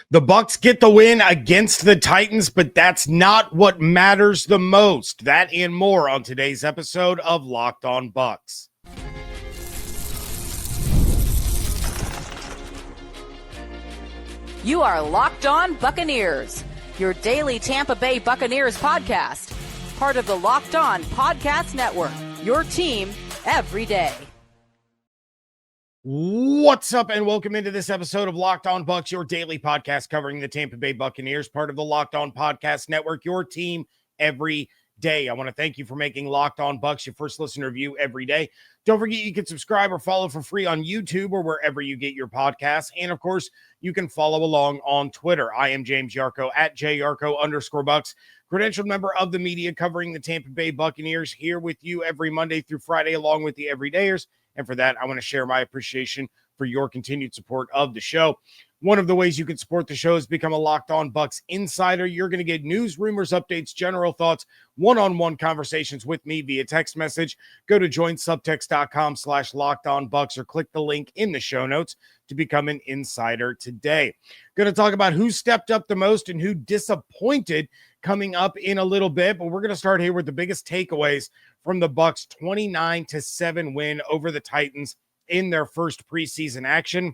The Bucs get the win against the Titans, but that's not what matters the most. That and more on today's episode of Locked On Bucs. You are Locked On Buccaneers, your daily Tampa Bay Buccaneers podcast. Part of the Locked On Podcast Network, your team every day. What's up, and welcome into this episode of Locked On Bucs, your daily podcast covering the Tampa Bay Buccaneers, part of the Locked On Podcast Network, your team every day. I want to thank you for making Locked On Bucs your first listener view every day. Don't forget you can subscribe or follow for free on YouTube or wherever you get your podcasts. And of course, you can follow along on Twitter. I am James Yarcho at @JYarcho_Bucs, credentialed member of the media covering the Tampa Bay Buccaneers, here with you every Monday through Friday along with the everydayers. And for that, I want to share my appreciation for your continued support of the show. One of the ways you can support the show is become a Locked On Bucs insider. You're going to get news, rumors, updates, general thoughts, one-on-one conversations with me via text message. Go to joinsubtext.com/LockedOnBucs or click the link in the show notes to become an insider today. Going to talk about who stepped up the most and who disappointed coming up in a little bit, but we're going to start here with the biggest takeaways from the Bucs' 29-7 win over the Titans in their first preseason action.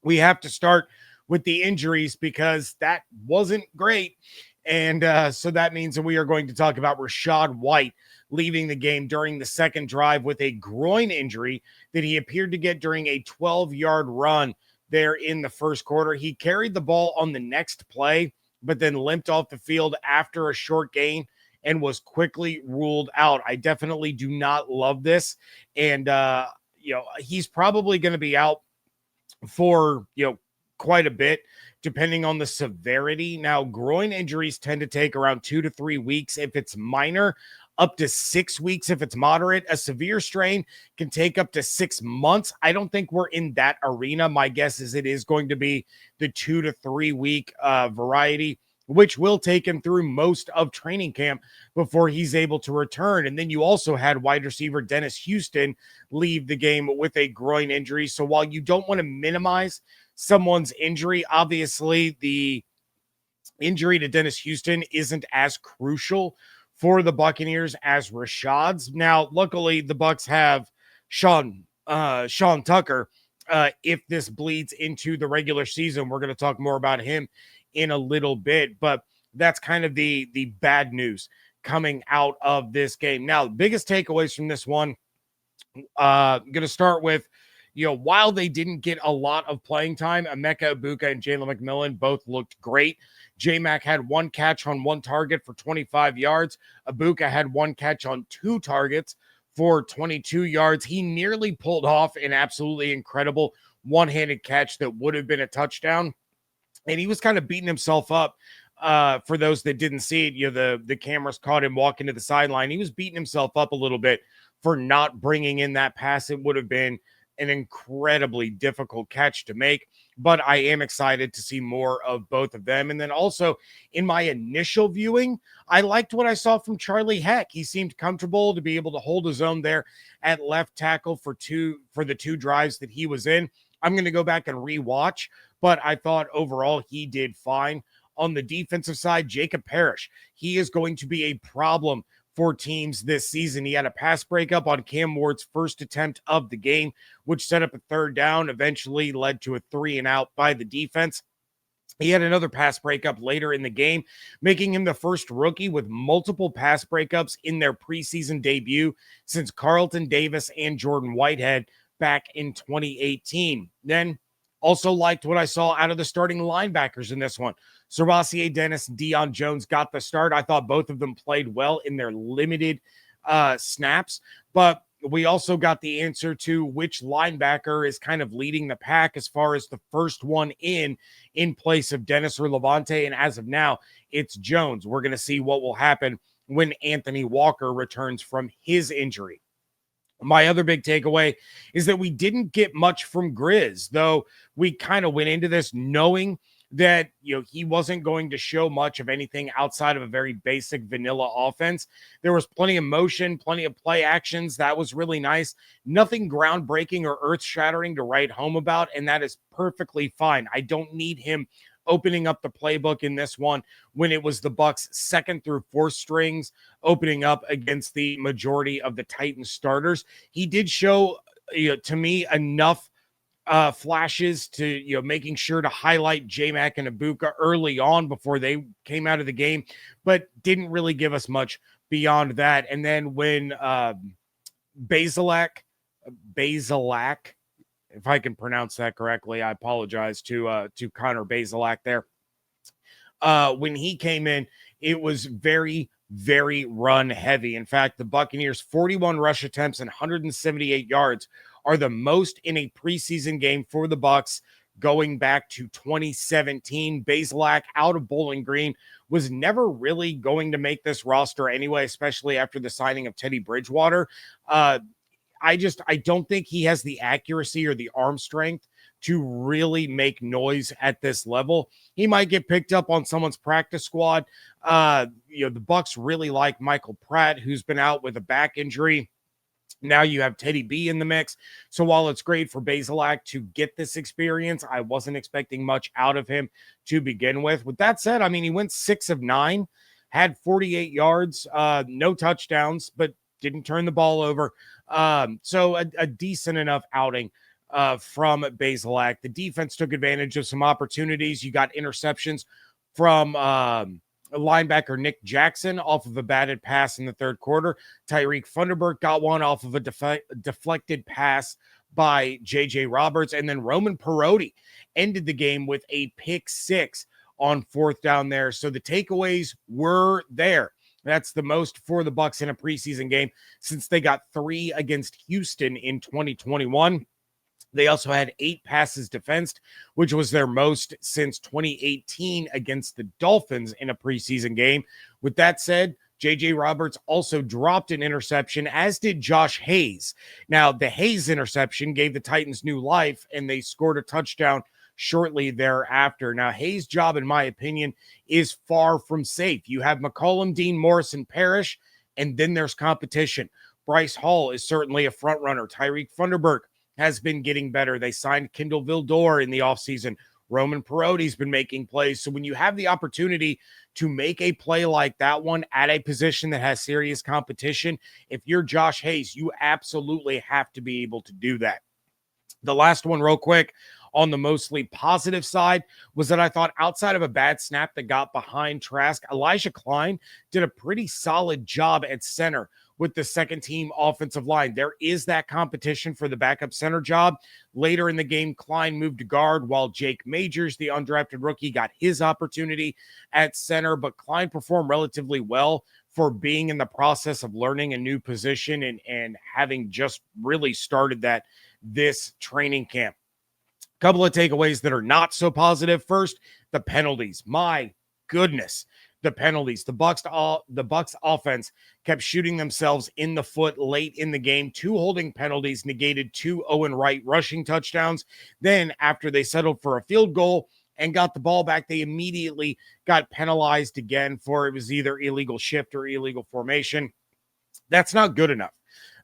We have to start with the injuries because that wasn't great. And so that means that we are going to talk about Rachaad White leaving the game during the second drive with a groin injury that he appeared to get during a 12-yard run there in the first quarter. He carried the ball on the next play, but then limped off the field after a short gain and was quickly ruled out. I definitely do not love this. And, he's probably going to be out for, quite a bit, depending on the severity. Now, groin injuries tend to take around 2 to 3 weeks if it's minor, up to 6 weeks if it's moderate. A severe strain can take up to 6 months. I don't think we're in that arena. My guess is it is going to be the 2 to 3 week variety, which will take him through most of training camp before he's able to return. And then you also had wide receiver Dennis Houston leave the game with a groin injury. So while you don't want to minimize someone's injury, obviously the injury to Dennis Houston isn't as crucial for the Buccaneers as Rachaad's. Now, luckily, the Bucs have Sean Tucker. If this bleeds into the regular season, we're going to talk more about him in a little bit, but that's kind of the bad news coming out of this game. Now, the biggest takeaways from this one, I'm going to start with, while they didn't get a lot of playing time, Emeka Egbuka and Jalen McMillan both looked great. J-Mac had one catch on one target for 25 yards. Egbuka had one catch on two targets for 22 yards. He nearly pulled off an absolutely incredible one-handed catch that would have been a touchdown. And he was kind of beating himself up. For those that didn't see it, the cameras caught him walking to the sideline. He was beating himself up a little bit for not bringing in that pass. It would have been an incredibly difficult catch to make, but I am excited to see more of both of them. And then also in my initial viewing, I liked what I saw from Charlie Heck. He seemed comfortable to be able to hold his own there at left tackle for the two drives that he was in. I'm going to go back and rewatch, but I thought overall he did fine. On the defensive side, Jacob Parrish, he is going to be a problem for teams this season. He had a pass breakup on Cam Ward's first attempt of the game, which set up a third down, eventually led to a 3-and-out by the defense. He had another pass breakup later in the game, making him the first rookie with multiple pass breakups in their preseason debut since Carlton Davis and Jordan Whitehead back in 2018. Then also liked what I saw out of the starting linebackers in this one. Servassier Dennis, Deion Jones got the start. I thought both of them played well in their limited snaps, but we also got the answer to which linebacker is kind of leading the pack as far as the first one in place of Dennis or Levante. And as of now, it's Jones. We're going to see what will happen when Anthony Walker returns from his injury. My other big takeaway is that we didn't get much from Grizz, though we kind of went into this knowing that, he wasn't going to show much of anything outside of a very basic vanilla offense. There was plenty of motion, plenty of play actions. That was really nice. Nothing groundbreaking or earth-shattering to write home about, and that is perfectly fine. I don't need him opening up the playbook in this one when it was the Bucs' second through fourth strings opening up against the majority of the Titans starters. He did show, to me, enough flashes to, making sure to highlight J-Mac and Ibuka early on before they came out of the game, but didn't really give us much beyond that. And then when Bazelak, if I can pronounce that correctly, I apologize to Connor Bazelak there. When he came in, it was very, very run heavy. In fact, the Buccaneers' 41 rush attempts and 178 yards are the most in a preseason game for the Bucs going back to 2017. Bazelak, out of Bowling Green, was never really going to make this roster anyway, especially after the signing of Teddy Bridgewater. I don't think he has the accuracy or the arm strength to really make noise at this level. He might get picked up on someone's practice squad. The Bucs really like Michael Pratt, who's been out with a back injury. Now you have Teddy B in the mix. So while it's great for Bazelak to get this experience, I wasn't expecting much out of him to begin with. With that said, he went 6 of 9, had 48 yards, no touchdowns, but didn't turn the ball over. So a decent enough outing from Bazelak. The defense took advantage of some opportunities. You got interceptions from linebacker Nick Jackson off of a batted pass in the third quarter. Tyreek Funderburk got one off of a deflected pass by J.J. Roberts. And then Roman Perotti ended the game with a pick 6 on fourth down there. So the takeaways were there. That's the most for the Bucs in a preseason game since they got 3 against Houston in 2021. They also had 8 passes defensed, which was their most since 2018 against the Dolphins in a preseason game. With that said, J.J. Roberts also dropped an interception, as did Josh Hayes. Now, the Hayes interception gave the Titans new life, and they scored a touchdown shortly thereafter. Now, Hayes' job, in my opinion, is far from safe. You have McCollum, Dean, Morris, and Parrish, and then there's competition. Bryce Hall is certainly a front runner. Tyreek Funderburk has been getting better. They signed Kendall Vildor in the offseason. Roman Perotti's been making plays. So when you have the opportunity to make a play like that one at a position that has serious competition, if you're Josh Hayes, you absolutely have to be able to do that. The last one real quick on the mostly positive side was that I thought outside of a bad snap that got behind Trask, Elijah Klein did a pretty solid job at center with the second team offensive line. There is that competition for the backup center job. Later in the game, Klein moved to guard while Jake Majors, the undrafted rookie, got his opportunity at center, but Klein performed relatively well for being in the process of learning a new position and having just really started that this training camp. Couple of takeaways that are not so positive. First, the penalties. My goodness, the penalties. The Bucs offense kept shooting themselves in the foot late in the game. 2 holding penalties negated 2 Owen Wright rushing touchdowns. Then after they settled for a field goal and got the ball back, they immediately got penalized again for it was either illegal shift or illegal formation. That's not good enough,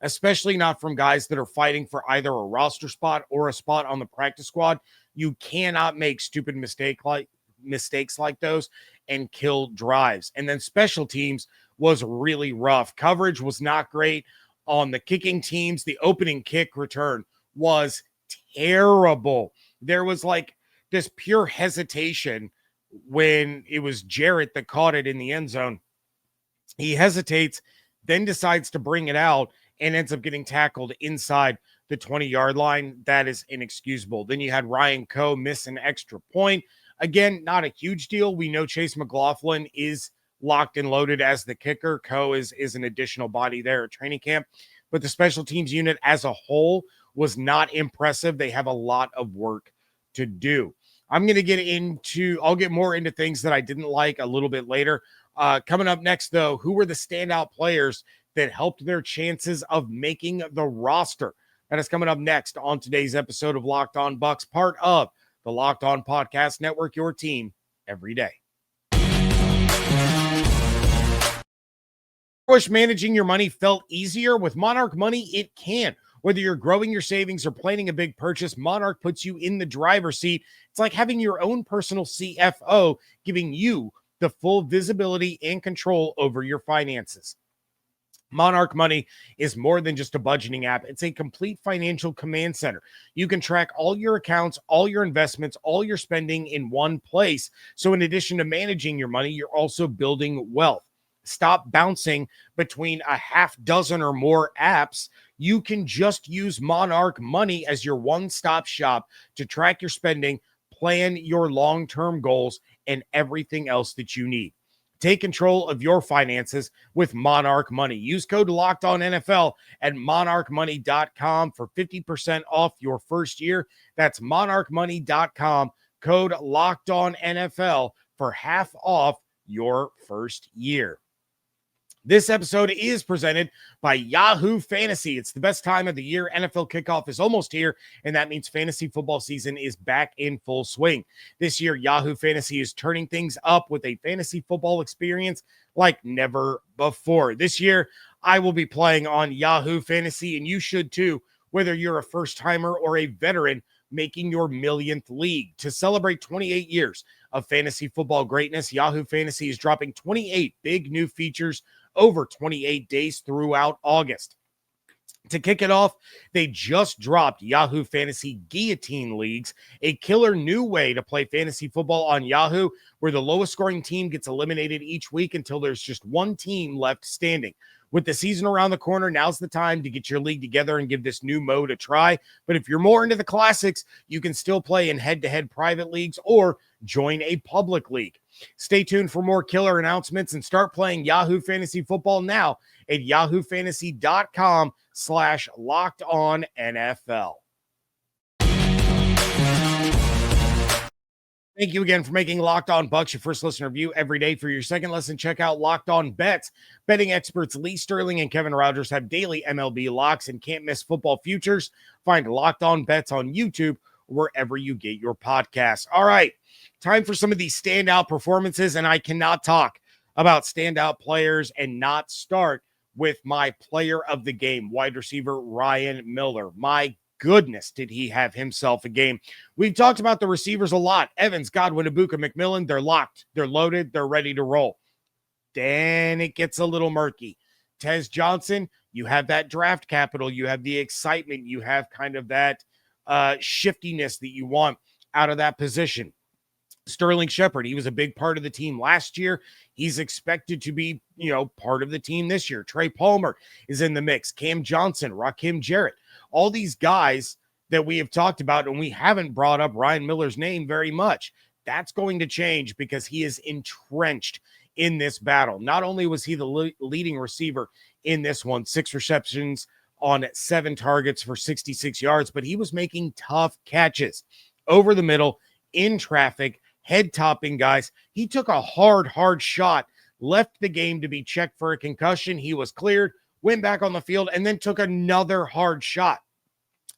especially not from guys that are fighting for either a roster spot or a spot on the practice squad. You cannot make stupid mistakes like those and kill drives. And then special teams was really rough. Coverage was not great on the kicking teams. The opening kick return was terrible. There was like this pure hesitation when it was Jarrett that caught it in the end zone. He hesitates, then decides to bring it out and ends up getting tackled inside the 20-yard line. That is inexcusable. Then you had Ryan Coe miss an extra point. Again, not a huge deal. We know Chase McLaughlin is locked and loaded as the kicker. Coe is an additional body there at training camp. But the special teams unit as a whole was not impressive. They have a lot of work to do. I'll get more into things that I didn't like a little bit later. Coming up next, though, who were the standout players that helped their chances of making the roster? That is coming up next on today's episode of Locked On Bucs, part of the Locked On Podcast Network, your team every day. Wish managing your money felt easier with Monarch Money? It can. Whether you're growing your savings or planning a big purchase, Monarch puts you in the driver's seat. It's like having your own personal CFO, giving you the full visibility and control over your finances. Monarch Money is more than just a budgeting app. It's a complete financial command center. You can track all your accounts, all your investments, all your spending in one place. So in addition to managing your money, you're also building wealth. Stop bouncing between a half dozen or more apps. You can just use Monarch Money as your one-stop shop to track your spending, plan your long-term goals, and everything else that you need. Take control of your finances with Monarch Money. Use code LOCKEDONNFL at monarchmoney.com for 50% off your first year. That's monarchmoney.com, code LOCKEDONNFL for half off your first year. This episode is presented by Yahoo Fantasy. It's the best time of the year. NFL kickoff is almost here, and that means fantasy football season is back in full swing. This year, Yahoo Fantasy is turning things up with a fantasy football experience like never before. This year, I will be playing on Yahoo Fantasy, and you should too, whether you're a first-timer or a veteran making your millionth league. To celebrate 28 years of fantasy football greatness, Yahoo Fantasy is dropping 28 big new features over 28 days throughout August. To kick it off, they just dropped Yahoo Fantasy Guillotine Leagues, a killer new way to play fantasy football on Yahoo, where the lowest scoring team gets eliminated each week until there's just one team left standing. With the season around the corner, now's the time to get your league together and give this new mode a try. But if you're more into the classics, you can still play in head-to-head private leagues or join a public league. Stay tuned for more killer announcements and start playing Yahoo Fantasy Football now at yahoofantasy.com/LockedOnNFL. Thank you again for making Locked On Bucs your first listen review every day. For your second listen, check out Locked On Bets. Betting experts Lee Sterling and Kevin Rogers have daily MLB locks and can't miss football futures. Find Locked On Bets on YouTube or wherever you get your podcasts. All right, time for some of these standout performances, and I cannot talk about standout players and not start with my player of the game, wide receiver Ryan Miller. My goodness, did he have himself a game. We've talked about the receivers a lot. Evans, Godwin, Ibuka, McMillan, they're locked. They're loaded. They're ready to roll. Then it gets a little murky. Tez Johnson, you have that draft capital. You have the excitement. You have kind of that shiftiness that you want out of that position. Sterling Shepard, he was a big part of the team last year. He's expected to be, part of the team this year. Trey Palmer is in the mix. Cam Johnson, Rakim Jarrett, all these guys that we have talked about, and we haven't brought up Ryan Miller's name very much. That's going to change because he is entrenched in this battle. Not only was he the leading receiver in this one, 6 receptions on 7 targets for 66 yards, but he was making tough catches over the middle, in traffic, head-topping guys. He took a hard shot, left the game to be checked for a concussion. He was cleared, went back on the field, and then took another hard shot.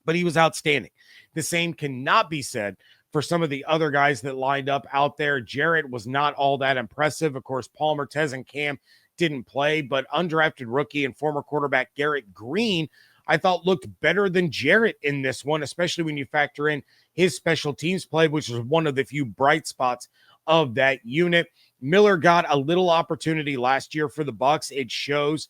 But he was outstanding. The same cannot be said for some of the other guys that lined up out there. Jarrett was not all that impressive. Of course, Palmer, Tez, and Cam didn't play, but undrafted rookie and former quarterback Garrett Green, I thought looked better than Jarrett in this one, especially when you factor in his special teams play, which was one of the few bright spots of that unit. Miller got a little opportunity last year for the Bucs. It shows,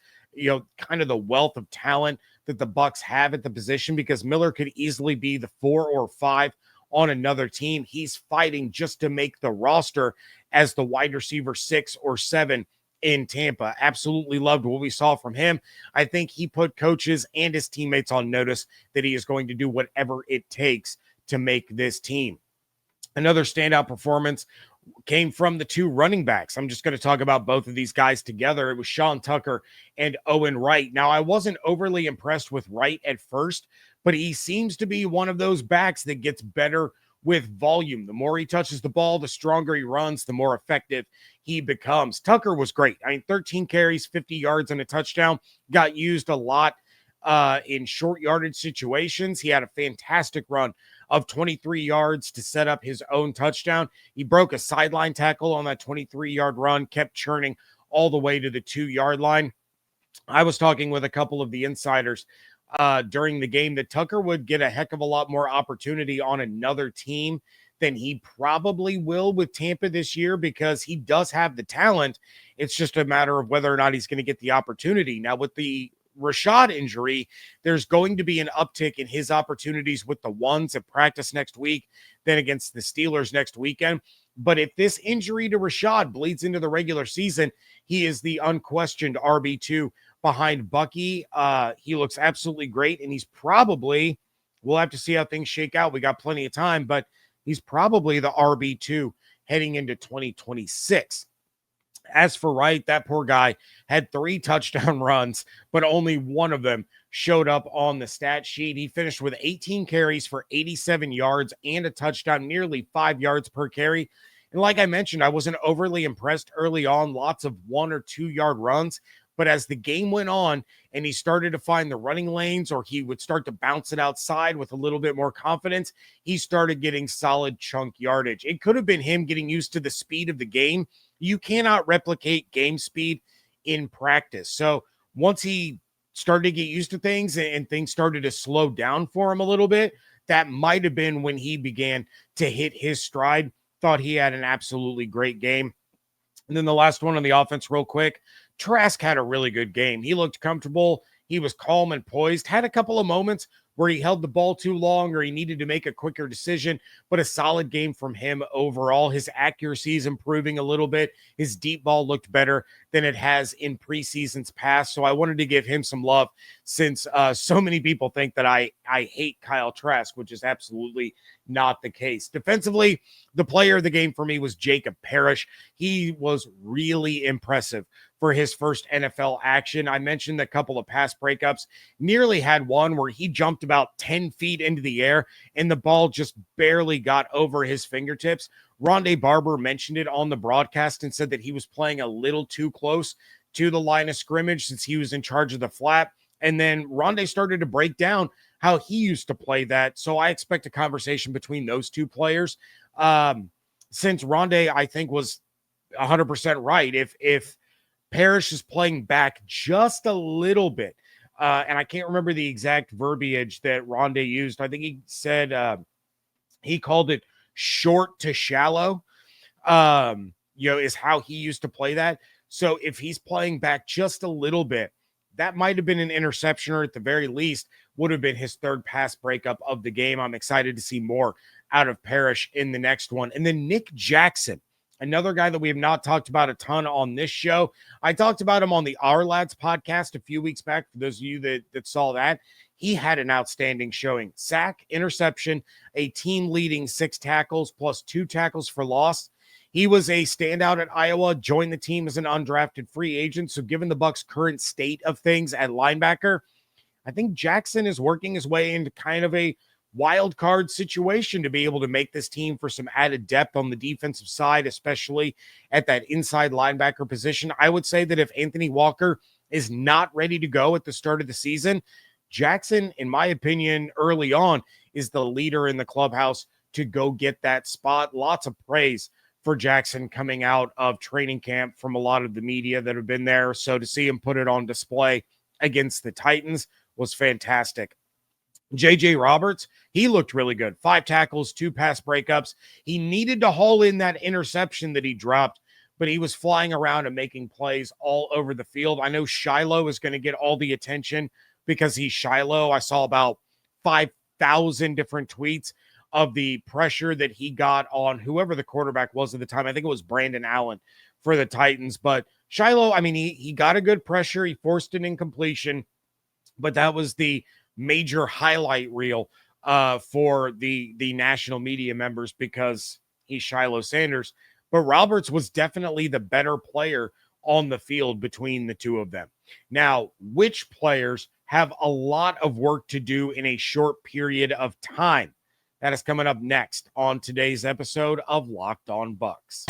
kind of the wealth of talent that the Bucs have at the position, because Miller could easily be the 4 or 5 on another team. He's fighting just to make the roster as the wide receiver 6 or 7 in Tampa. Absolutely loved what we saw from him. I think he put coaches and his teammates on notice that he is going to do whatever it takes to make this team. Another standout performance came from the 2 running backs. I'm just going to talk about both of these guys together. It was Sean Tucker and Owen Wright. Now, I wasn't overly impressed with Wright at first, but he seems to be one of those backs that gets better with volume. The more he touches the ball, the stronger he runs, the more effective he becomes. Tucker was great. 13 carries, 50 yards, and a touchdown. Got used a lot in short yardage situations. He had a fantastic run of 23 yards to set up his own touchdown. He broke a sideline tackle on that 23-yard run, kept churning all the way to the 2-yard line. I was talking with a couple of the insiders during the game, that Tucker would get a heck of a lot more opportunity on another team than he probably will with Tampa this year, because he does have the talent. It's just a matter of whether or not he's going to get the opportunity. Now, with the Rashad injury, there's going to be an uptick in his opportunities with the ones at practice next week, then against the Steelers next weekend. But if this injury to Rashad bleeds into the regular season, he is the unquestioned RB2 behind Bucky. He looks absolutely great, and he's probably, we'll have to see how things shake out. We got plenty of time, but he's probably the RB2 heading into 2026. As for Wright, that poor guy had 3 touchdown runs, but only one of them showed up on the stat sheet. He finished with 18 carries for 87 yards and a touchdown, nearly 5 yards per carry. And like I mentioned, I wasn't overly impressed early on, lots of 1 or 2 yard runs. But as the game went on and he started to find the running lanes, or he would start to bounce it outside with a little bit more confidence, he started getting solid chunk yardage. It could have been him getting used to the speed of the game. You cannot replicate game speed in practice. So once he started to get used to things and things started to slow down for him a little bit, that might have been when he began to hit his stride. Thought he had an absolutely great game. And then the last one on the offense real quick, Trask had a really good game. He looked comfortable. He was calm and poised, had a couple of moments where he held the ball too long or he needed to make a quicker decision, but a solid game from him overall. His accuracy is improving a little bit. His deep ball looked better than it has in preseasons past. So I wanted to give him some love, since so many people think that I hate Kyle Trask, which is absolutely not the case. Defensively, the player of the game for me was Jacob Parrish. He was really impressive for his first NFL action. I mentioned a couple of pass breakups, nearly had one where he jumped about 10 feet into the air and the ball just barely got over his fingertips. Rondé Barber mentioned it on the broadcast and said that he was playing a little too close to the line of scrimmage since he was in charge of the flat. And then Rondé started to break down how he used to play that. So I expect a conversation between those two players. Since Rondé, I think, was 100% right. If Parrish is playing back just a little bit, and I can't remember the exact verbiage that Rondé used. I think he said he called it short to shallow, is how he used to play that. So if he's playing back just a little bit, that might have been an interception, or at the very least would have been his third pass breakup of the game. I'm excited to see more out of Parrish in the next one. And then Nick Jackson, another guy that we have not talked about a ton on this show. I talked about him on the Our Lads podcast a few weeks back. For those of you that saw that, he had an outstanding showing. Sack, interception, a team-leading 6 tackles plus 2 tackles for loss. He was a standout at Iowa, joined the team as an undrafted free agent. So given the Bucs' current state of things at linebacker, I think Jackson is working his way into kind of a wild card situation to be able to make this team for some added depth on the defensive side, especially at that inside linebacker position. I would say that if Anthony Walker is not ready to go at the start of the season, Jackson, in my opinion, early on, is the leader in the clubhouse to go get that spot. Lots of praise for Jackson coming out of training camp from a lot of the media that have been there. So to see him put it on display against the Titans was fantastic. JJ Roberts, he looked really good. 5 tackles, 2 pass breakups. He needed to haul in that interception that he dropped, but he was flying around and making plays all over the field. I know Shiloh is going to get all the attention because he's Shiloh. I saw about 5,000 different tweets of the pressure that he got on whoever the quarterback was at the time. I think it was Brandon Allen for the Titans. But Shiloh, I mean, he got a good pressure. He forced an incompletion, but that was the major highlight reel for the national media members because he's Shiloh Sanders. But Roberts was definitely the better player on the field between the two of them. Now, which players have a lot of work to do in a short period of time? That is coming up next on today's episode of Locked On Bucs.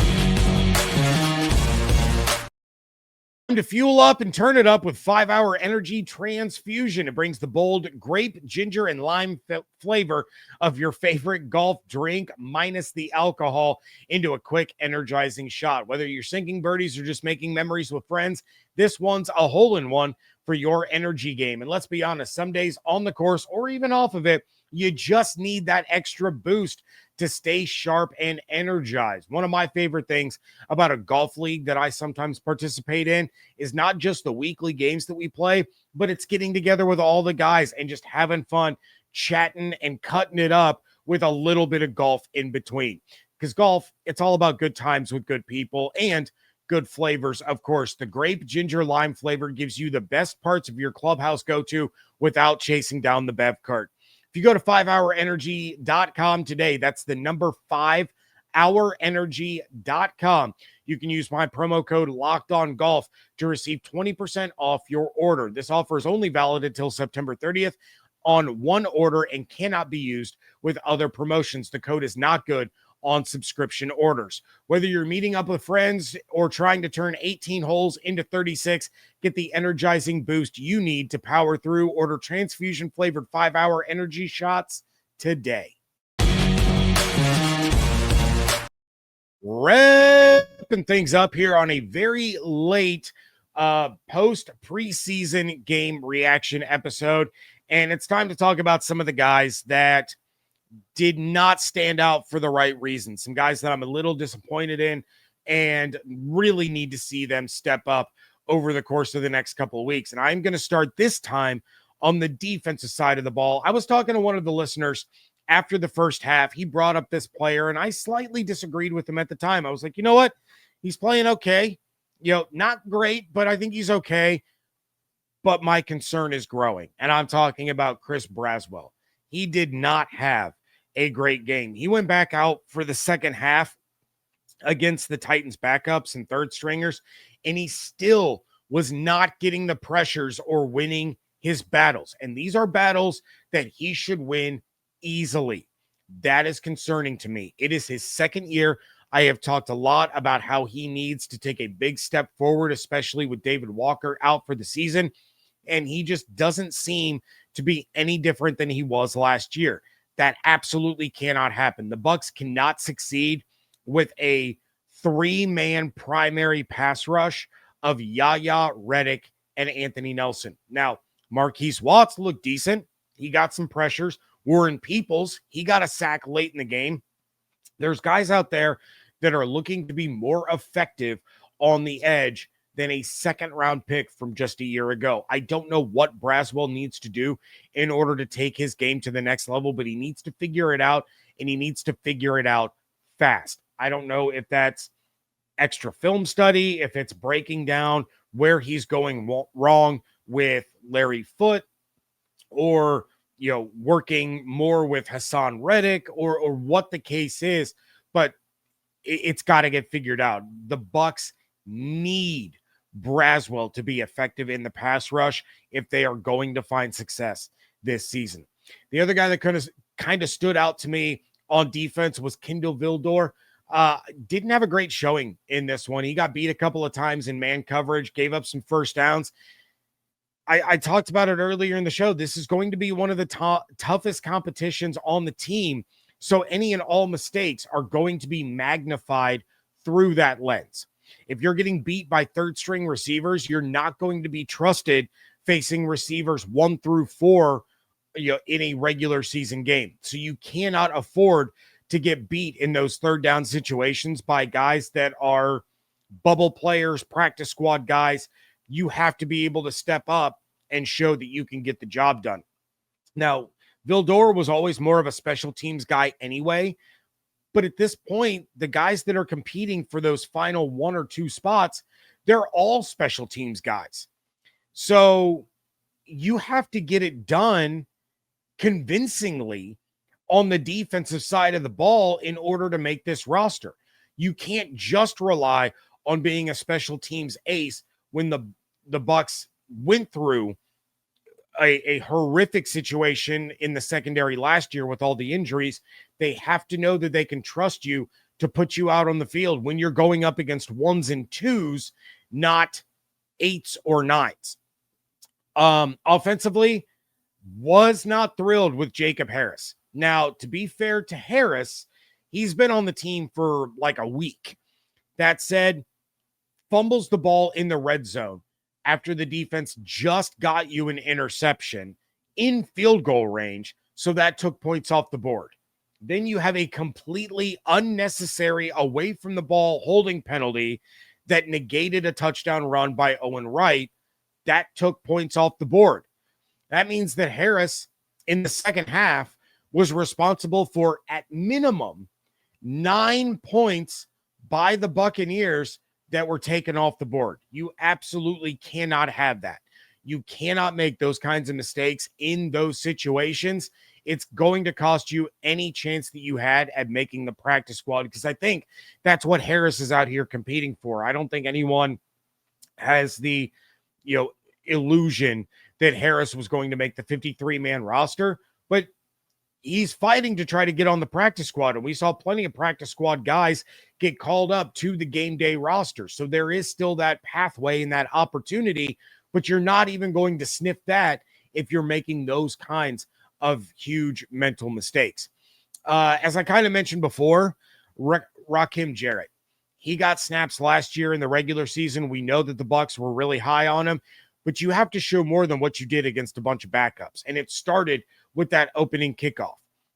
Time to fuel up and turn it up with 5-Hour Energy Transfusion. It brings the bold grape, ginger, and lime flavor of your favorite golf drink minus the alcohol into a quick, energizing shot. Whether you're sinking birdies or just making memories with friends, this one's a hole-in-one for your energy game. And let's be honest, some days on the course or even off of it, you just need that extra boost to stay sharp and energized. One of my favorite things about a golf league that I sometimes participate in is not just the weekly games that we play, but it's getting together with all the guys and just having fun, chatting and cutting it up with a little bit of golf in between. Because golf, it's all about good times with good people and good flavors. Of course, the grape ginger lime flavor gives you the best parts of your clubhouse go-to without chasing down the bev cart. If you go to 5hourenergy.com today, that's the number 5hourenergy.com. You can use my promo code Locked On Golf to receive 20% off your order. This offer is only valid until September 30th on one order and cannot be used with other promotions. The code is not good on subscription orders. Whether you're meeting up with friends or trying to turn 18 holes into 36, get the energizing boost you need to power through. Order transfusion flavored 5-hour energy shots today. Wrapping things up here on a very late post preseason game reaction episode. And it's time to talk about some of the guys that did not stand out for the right reasons. Some guys that I'm a little disappointed in and really need to see them step up over the course of the next couple of weeks. And I'm going to start this time on the defensive side of the ball. I was talking to one of the listeners after the first half. He brought up this player, and I slightly disagreed with him at the time. I was like, you know what? He's playing okay. Not great, but I think he's okay. But my concern is growing, and I'm talking about Chris Braswell. He did not have a great game. He went back out for the second half against the Titans backups and third stringers, and he still was not getting the pressures or winning his battles. And these are battles that he should win easily. That is concerning to me. It is his second year. I have talked a lot about how he needs to take a big step forward, especially with David Walker out for the season. And he just doesn't seem to be any different than he was last year. That absolutely cannot happen. The Bucs cannot succeed with a three-man primary pass rush of Yaya, Reddick, and Anthony Nelson. Now, Marquise Watts looked decent. He got some pressures. Warren Peoples, he got a sack late in the game. There's guys out there that are looking to be more effective on the edge than a second-round pick from just a year ago. I don't know what Braswell needs to do in order to take his game to the next level, but he needs to figure it out, and he needs to figure it out fast. I don't know if that's extra film study, if it's breaking down where he's going wrong with Larry Foote, or working more with Hassan Reddick, or what the case is, but it's got to get figured out. The Bucs need Braswell to be effective in the pass rush if they are going to find success this season. The other guy that kind of stood out to me on defense was Kindle Vildor. Didn't have a great showing in this one. He got beat a couple of times in man coverage, gave up some first downs. I talked about it earlier in the show. This is going to be one of the toughest competitions on the team. So any and all mistakes are going to be magnified through that lens. If you're getting beat by third string receivers, you're not going to be trusted facing receivers 1 through 4 in a regular season game. So you cannot afford to get beat in those third down situations by guys that are bubble players, practice squad guys. You have to be able to step up and show that you can get the job done. Now, Vildor was always more of a special teams guy anyway, but at this point, the guys that are competing for those final 1 or 2 spots, they're all special teams guys. So you have to get it done convincingly on the defensive side of the ball in order to make this roster. You can't just rely on being a special teams ace when the Bucs went through a horrific situation in the secondary last year with all the injuries. They have to know that they can trust you to put you out on the field when you're going up against 1s and 2s, not 8s or 9s. Offensively, was not thrilled with Jacob Parrish. Now, to be fair to Harris, he's been on the team for like a week. That said, fumbles the ball in the red zone after the defense just got you an interception in field goal range, so that took points off the board. Then you have a completely unnecessary away from the ball holding penalty that negated a touchdown run by Owen Wright. That took points off the board. That means that Harris in the second half was responsible for, at minimum, 9 points by the Buccaneers that were taken off the board. You absolutely cannot have that. You cannot make those kinds of mistakes in those situations. It's going to cost you any chance that you had at making the practice squad, because I think that's what Harris is out here competing for. I don't think anyone has the, illusion that Harris was going to make the 53-man roster, but he's fighting to try to get on the practice squad. And we saw plenty of practice squad guys get called up to the game day roster. So there is still that pathway and that opportunity, but you're not even going to sniff that if you're making those kinds of huge mental mistakes. As I kind of mentioned before, Rakim Jarrett, he got snaps last year in the regular season. We know that the Bucs were really high on him, but you have to show more than what you did against a bunch of backups. And it started with that opening kickoff.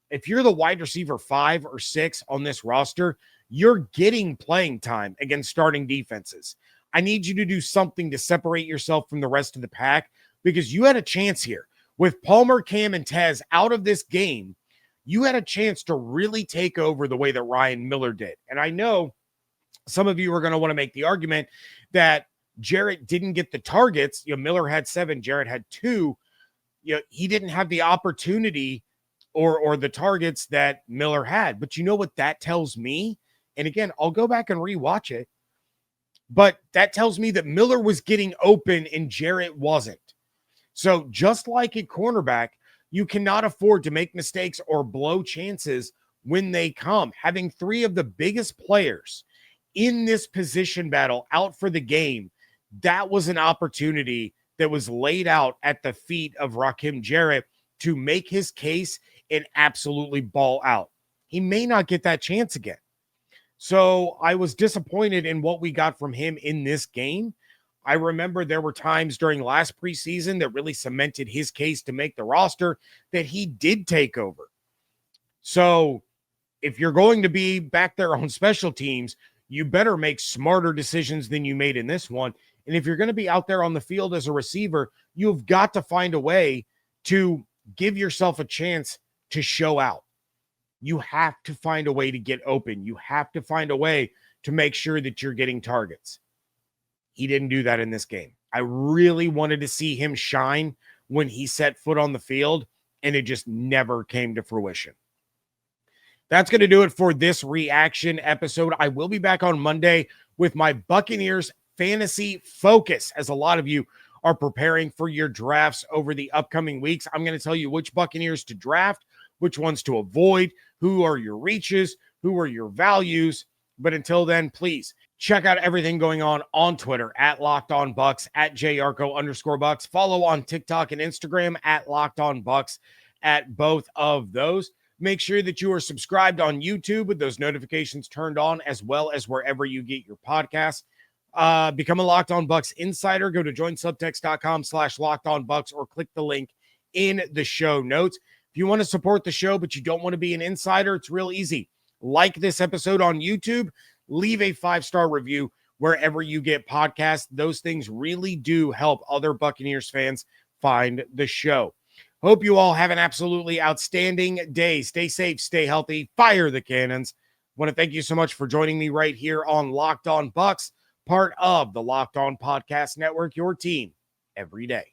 If you're the wide receiver 5 or 6 on this roster, you're getting playing time against starting defenses. I need you to do something to separate yourself from the rest of the pack, because you had a chance here. With Palmer, Cam, and Tez out of this game, you had a chance to really take over the way that Ryan Miller did. And I know some of you are going to want to make the argument that Jarrett didn't get the targets. Miller had 7, Jarrett had 2. He didn't have the opportunity or the targets that Miller had. But you know what that tells me? And again, I'll go back and rewatch it. But that tells me that Miller was getting open and Jarrett wasn't. So just like at cornerback, you cannot afford to make mistakes or blow chances when they come. Having 3 of the biggest players in this position battle out for the game, that was an opportunity that was laid out at the feet of Rakim Jarrett to make his case and absolutely ball out. He may not get that chance again. So I was disappointed in what we got from him in this game. I remember there were times during last preseason that really cemented his case to make the roster that he did take over. So if you're going to be back there on special teams, you better make smarter decisions than you made in this one. And if you're going to be out there on the field as a receiver, you've got to find a way to give yourself a chance to show out. You have to find a way to get open. You have to find a way to make sure that you're getting targets. He didn't do that in this game. I really wanted to see him shine when he set foot on the field, and it just never came to fruition. That's going to do it for this reaction episode. I will be back on Monday with my Buccaneers fantasy focus, as a lot of you are preparing for your drafts over the upcoming weeks. I'm going to tell you which Buccaneers to draft, which ones to avoid, who are your reaches, who are your values. But until then, please check out everything going on Twitter at Locked On Bucs, at @Yarcho_Bucs. Follow on TikTok and Instagram at Locked On Bucs at both of those. Make sure that you are subscribed on YouTube with those notifications turned on, as well as wherever you get your podcasts. Become a Locked On Bucs insider. Go to joinsubtext.com/LockedOnBucs or click the link in the show notes. If you want to support the show, but you don't want to be an insider, it's real easy. Like this episode on YouTube, leave a 5-star review wherever you get podcasts. Those things really do help other Buccaneers fans find the show. Hope you all have an absolutely outstanding day. Stay safe, stay healthy, fire the cannons. I want to thank you so much for joining me right here on Locked On Bucs, part of the Locked On Podcast Network, your team every day.